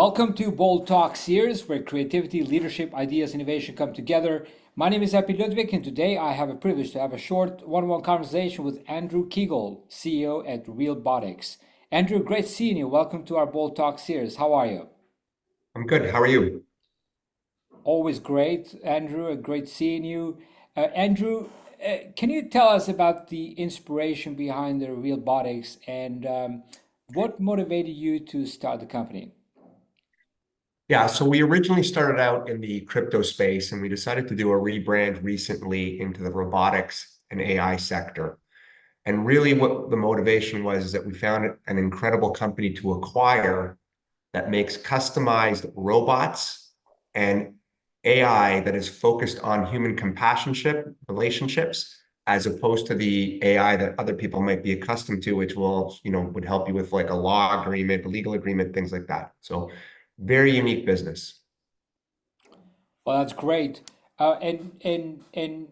Welcome to Bold Talk series, where creativity, leadership, ideas, innovation come together. My name is Epi Ludvik, and today I have a privilege to have a short one-on-one conversation with Andrew Kiguel, CEO at Realbotix. Andrew, great seeing you. Welcome to our Bold Talk series. How are you? I'm good. How are you? Always great, Andrew. Great seeing you. Andrew, can you tell us about the inspiration behind the Realbotix and what motivated you to start the company? Yeah, so we originally started out in the crypto space and we decided to do a rebrand recently into the robotics and AI sector. And really what the motivation was is that we found an incredible company to acquire that makes customized robots and AI that is focused on human companionship relationships, as opposed to the AI that other people might be accustomed to, which would help you with like a law agreement, a legal agreement, things like that. So very unique business. Well, that's great. And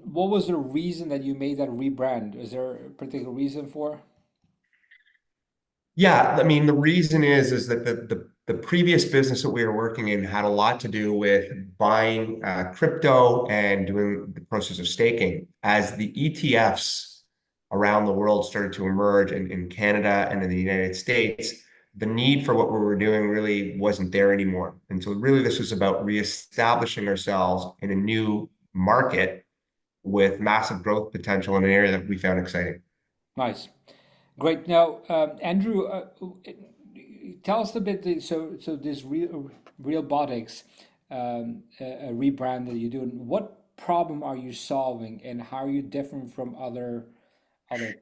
what was the reason that you made that rebrand? Is there a particular reason for? Yeah, I mean, the reason is that the previous business that we were working in had a lot to do with buying crypto and doing the process of staking. As the ETFs around the world started to emerge in Canada and in the United States, the need for what we were doing really wasn't there anymore. And so really this was about reestablishing ourselves in a new market with massive growth potential in an area that we found exciting. Nice, great. Now, Andrew, tell us a bit. So this Realbotix a rebrand that you're doing. What problem are you solving, and how are you different from other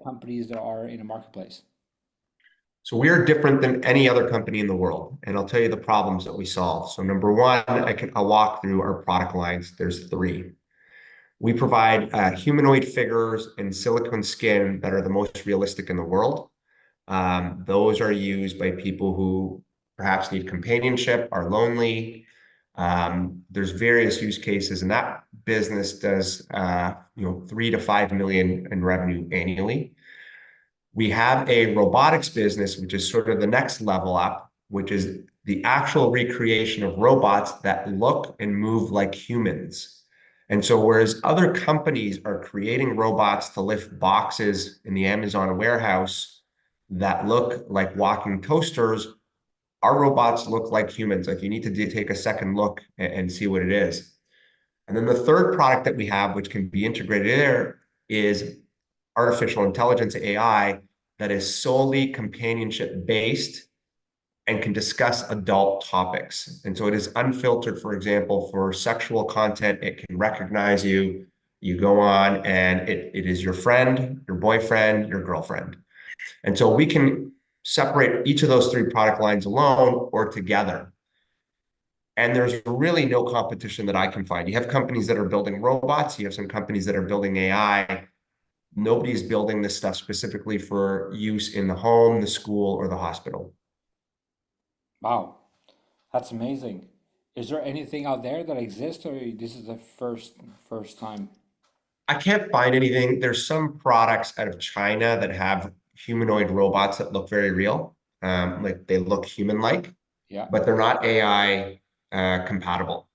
companies that are in the marketplace? So we are different than any other company in the world, and I'll tell you the problems that we solve. So number one, I'll walk through our product lines. There's three. We provide humanoid figures in silicone skin that are the most realistic in the world. Those are used by people who perhaps need companionship, are lonely. There's various use cases, and that business does 3 to 5 million in revenue annually. We have a robotics business, which is sort of the next level up, which is the actual recreation of robots that look and move like humans. And so, whereas other companies are creating robots to lift boxes in the Amazon warehouse that look like walking toasters, our robots look like humans. Like you need to take a second look and see what it is. And then the third product that we have, which can be integrated there, is artificial intelligence, AI, that is solely companionship based and can discuss adult topics. And so it is unfiltered, for example, for sexual content. It can recognize you. You go on and it is your friend, your boyfriend, your girlfriend. And so we can separate each of those three product lines alone or together. And there's really no competition that I can find. You have companies that are building robots, you have some companies that are building AI. Nobody's building this stuff specifically for use in the home, the school, or the hospital. Wow, that's amazing. Is there anything out there that exists, or this is the first time? I can't find anything. There's some products out of China that have humanoid robots that look very real. Like they look human-like, Yeah. but they're not AI compatible.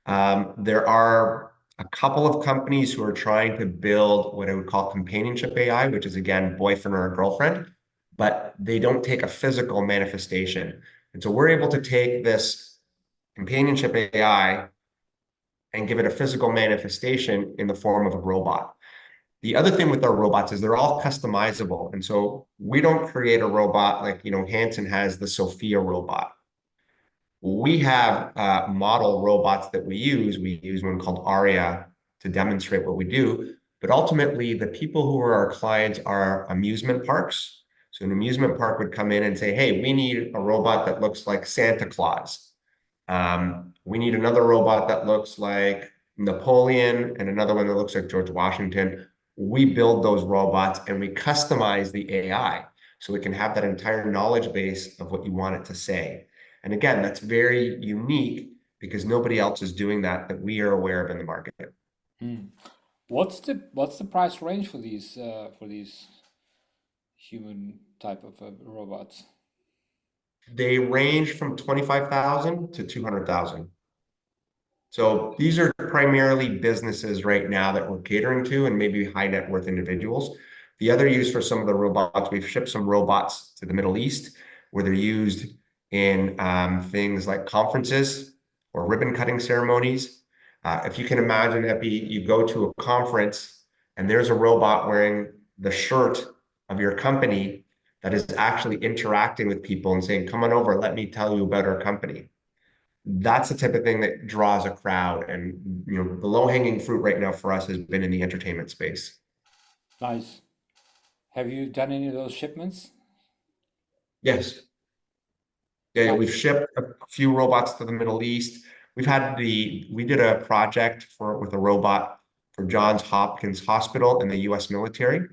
There are a couple of companies who are trying to build what I would call companionship AI, which is again, boyfriend or a girlfriend, but they don't take a physical manifestation. And so we're able to take this companionship AI and give it a physical manifestation in the form of a robot. The other thing with our robots is they're all customizable. And so we don't create a robot like, Hanson has the Sophia robot. We have model robots that we use. We use one called Aria to demonstrate what we do. But ultimately, the people who are our clients are amusement parks. So an amusement park would come in and say, hey, we need a robot that looks like Santa Claus. We need another robot that looks like Napoleon and another one that looks like George Washington. We build those robots and we customize the AI so it can have that entire knowledge base of what you want it to say. And again, that's very unique because nobody else is doing that we are aware of in the market. Hmm. What's the price range for these human type of robots? They range from 25,000 to 200,000. So these are primarily businesses right now that we're catering to and maybe high net worth individuals. The other use for some of the robots, we've shipped some robots to the Middle East where they're used in things like conferences or ribbon cutting ceremonies. If you can imagine, Epi, you go to a conference and there's a robot wearing the shirt of your company that is actually interacting with people and saying, come on over, let me tell you about our company. That's the type of thing that draws a crowd. And the low-hanging fruit right now for us has been in the entertainment space. Nice. Have you done any of those shipments? Yes. Yeah, Nice. we've shipped a few robots to the Middle East. We did a project with a robot for Johns Hopkins Hospital in the US military.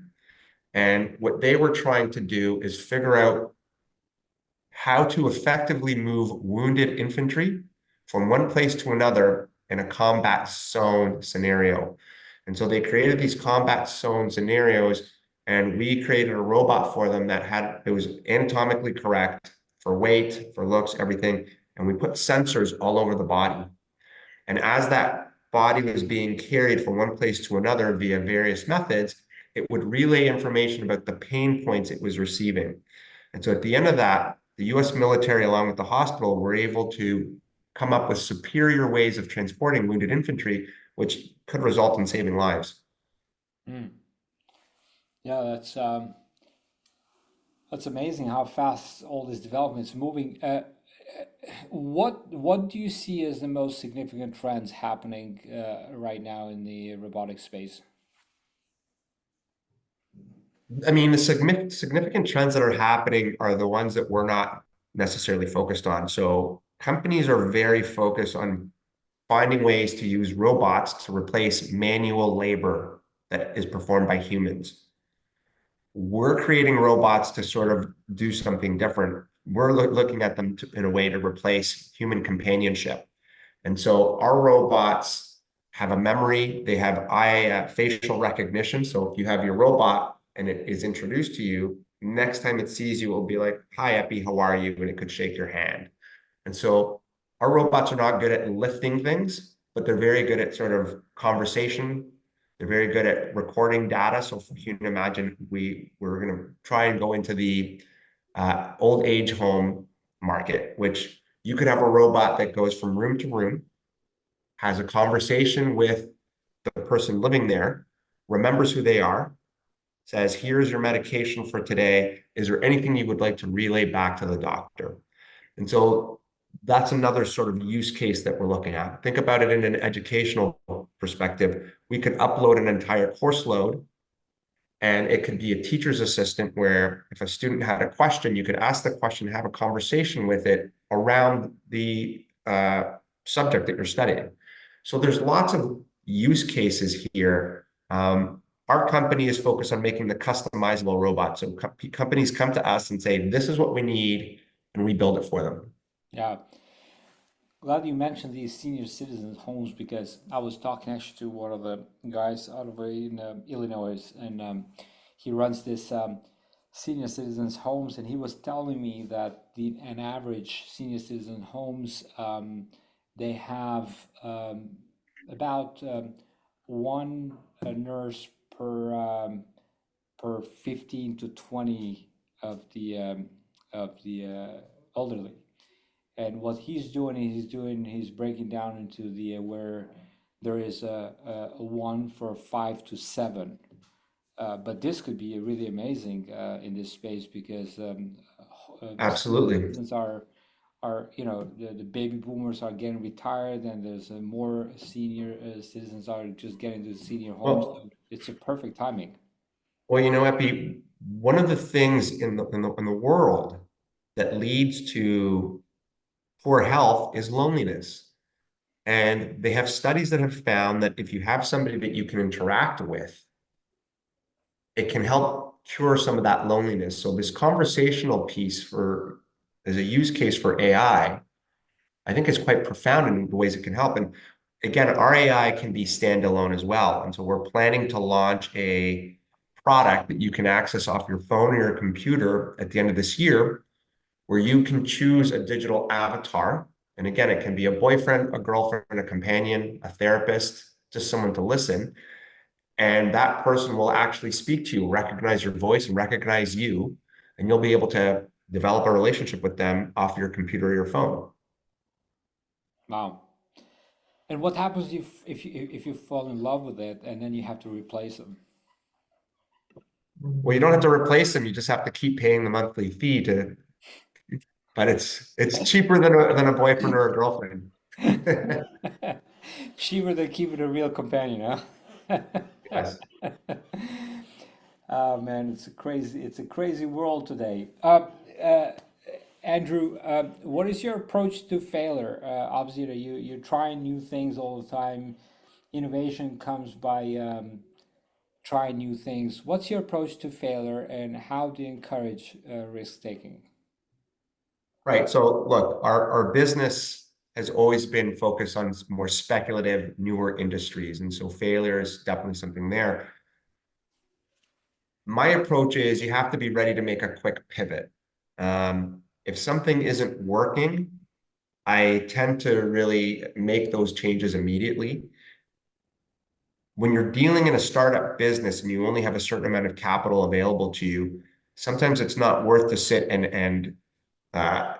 And what they were trying to do is figure out how to effectively move wounded infantry from one place to another in a combat zone scenario. And so they created these combat zone scenarios, and we created a robot for them it was anatomically correct for weight, for looks, everything. And we put sensors all over the body. And as that body was being carried from one place to another via various methods, it would relay information about the pain points it was receiving. And so at the end of that, the US military, along with the hospital, were able to come up with superior ways of transporting wounded infantry, which could result in saving lives. Mm. Yeah, that's amazing how fast all this development is moving. What do you see as the most significant trends happening right now in the robotic space? I mean, the significant trends that are happening are the ones that we're not necessarily focused on. So companies are very focused on finding ways to use robots to replace manual labor that is performed by humans. We're creating robots to sort of do something different. We're looking at them in a way to replace human companionship. And so our robots have a memory, they have facial recognition. So if you have your robot and it is introduced to you, next time it sees you, it will be like, hi, Epi, how are you? And it could shake your hand. And so our robots are not good at lifting things, but they're very good at sort of conversation. They're very good at recording data. So if you can imagine, we're going to try and go into the old age home market, which you could have a robot that goes from room to room, has a conversation with the person living there, remembers who they are, says, here's your medication for today. Is there anything you would like to relay back to the doctor? And so that's another sort of use case that we're looking at. Think about it in an educational perspective. We could upload an entire course load, and it could be a teacher's assistant where if a student had a question, you could ask the question, have a conversation with it around the subject that you're studying. So there's lots of use cases here. Our company is focused on making the customizable robot. So companies come to us and say, this is what we need, and we build it for them. Yeah, glad you mentioned these senior citizens homes because I was talking actually to one of the guys out of in Illinois, and he runs this senior citizens homes, and he was telling me that an average senior citizen homes they have about one nurse per 15 to 20 of the elderly. And what he's breaking down into the where there is a one for 5 to 7. But this could be really amazing in this space because the senior Absolutely. citizens are the baby boomers are getting retired, and there's more senior citizens are just getting to the senior homes. Well, So it's a perfect timing. Epi, one of the things in the world that leads to poor health is loneliness. And they have studies that have found that if you have somebody that you can interact with, it can help cure some of that loneliness. So this conversational piece as a use case for I think is quite profound in the ways it can help. And again, our AI can be standalone as well. And so we're planning to launch a product that you can access off your phone or your computer at the end of this year where you can choose a digital avatar. And again, it can be a boyfriend, a girlfriend, a companion, a therapist, just someone to listen. And that person will actually speak to you, recognize your voice, and recognize you. And you'll be able to develop a relationship with them off your computer or your phone. Wow. And what happens if you fall in love with it and then you have to replace them? Well, you don't have to replace them. You just have to keep paying the monthly fee to, but it's cheaper than a boyfriend or a girlfriend. Cheaper than keeping a real companion, huh? Yes. Oh man, it's a crazy world today. Uh, Andrew, what is your approach to failure? Obviously, you're trying new things all the time. Innovation comes by trying new things. What's your approach to failure, and how do you encourage risk taking? Right. So look, our business has always been focused on more speculative, newer industries. And so failure is definitely something there. My approach is you have to be ready to make a quick pivot. If something isn't working, I tend to really make those changes immediately. When you're dealing in a startup business and you only have a certain amount of capital available to you, sometimes it's not worth to sit and uh,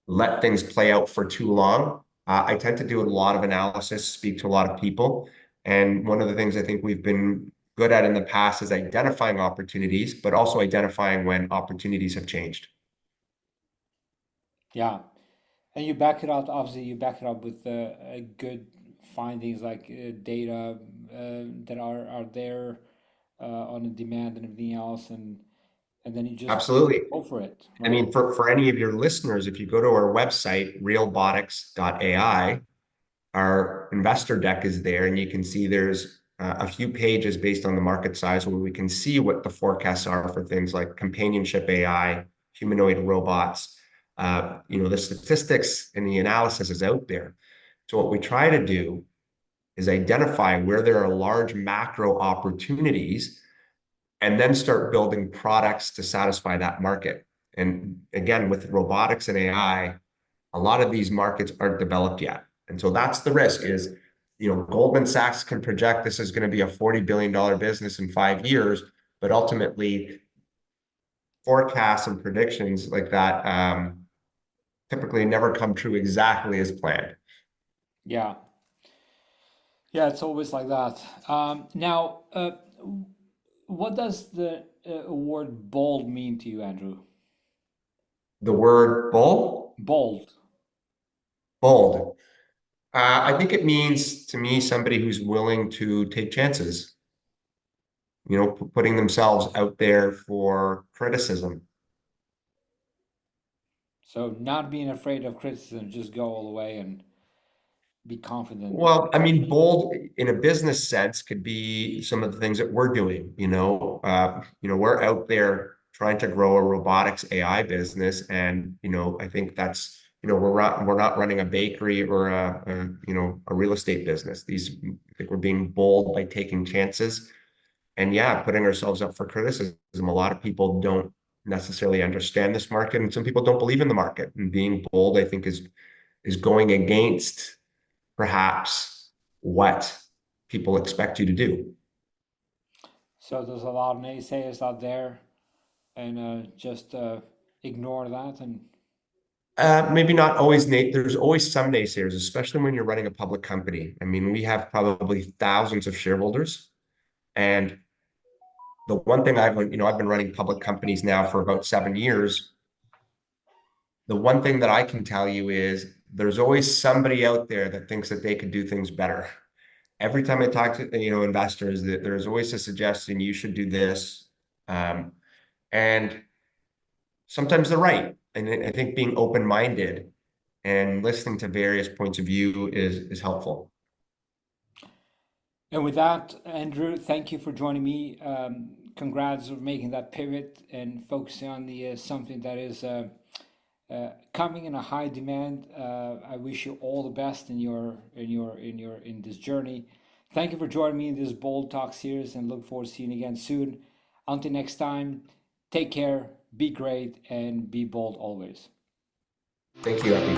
let things play out for too long. I tend to do a lot of analysis, speak to a lot of people. And one of the things I think we've been good at in the past is identifying opportunities, but also identifying when opportunities have changed. Yeah, and you back it up. Obviously, you back it up with good findings like data that are there on the demand and everything else, and then you just Absolutely. go for it, I right? mean, for any of your listeners, if you go to our website, realbotix.ai, our investor deck is there, and you can see there's a few pages based on the market size where we can see what the forecasts are for things like companionship AI, humanoid robots. The statistics and the analysis is out there. So what we try to do is identify where there are large macro opportunities and then start building products to satisfy that market. And again, with robotics and AI, a lot of these markets aren't developed yet. And so that's the risk is, Goldman Sachs can project this is going to be a $40 billion business in 5 years, but ultimately forecasts and predictions like that typically never come true exactly as planned. Yeah, yeah, it's always like that. Now, what does the word bold mean to you, Andrew? The word Bold. bold. I think it means to me somebody who's willing to take chances, putting themselves out there for criticism. So not being afraid of criticism, just go all the way and be confident. Well, I mean, bold in a business sense could be some of the things that we're doing. We're out there trying to grow a robotics AI business, and I think that's we're not running a bakery or a real estate business. I think we're being bold by taking chances, and yeah, putting ourselves up for criticism. A lot of people don't necessarily understand this market, and some people don't believe in the market. And being bold, I think, is going against perhaps what people expect you to do. So there's a lot of naysayers out there, and just ignore that. And Maybe not always, Nate. There's always some naysayers, especially when you're running a public company. I mean, we have probably thousands of shareholders. And the one thing I've been running public companies now for about 7 years. The one thing that I can tell you is there's always somebody out there that thinks that they could do things better. Every time I talk to, investors, that there's always a suggestion you should do this. And sometimes they're right. And I think being open-minded and listening to various points of view is helpful. with that, Andrew, thank you for joining me. Congrats for making that pivot and focusing on the something that is coming in a high demand. I wish you all the best in this journey. Thank you for joining me in this Bold Talk series, and look forward to seeing you again soon. Until next time, take care, be great, and be bold always. Thank you, Epi.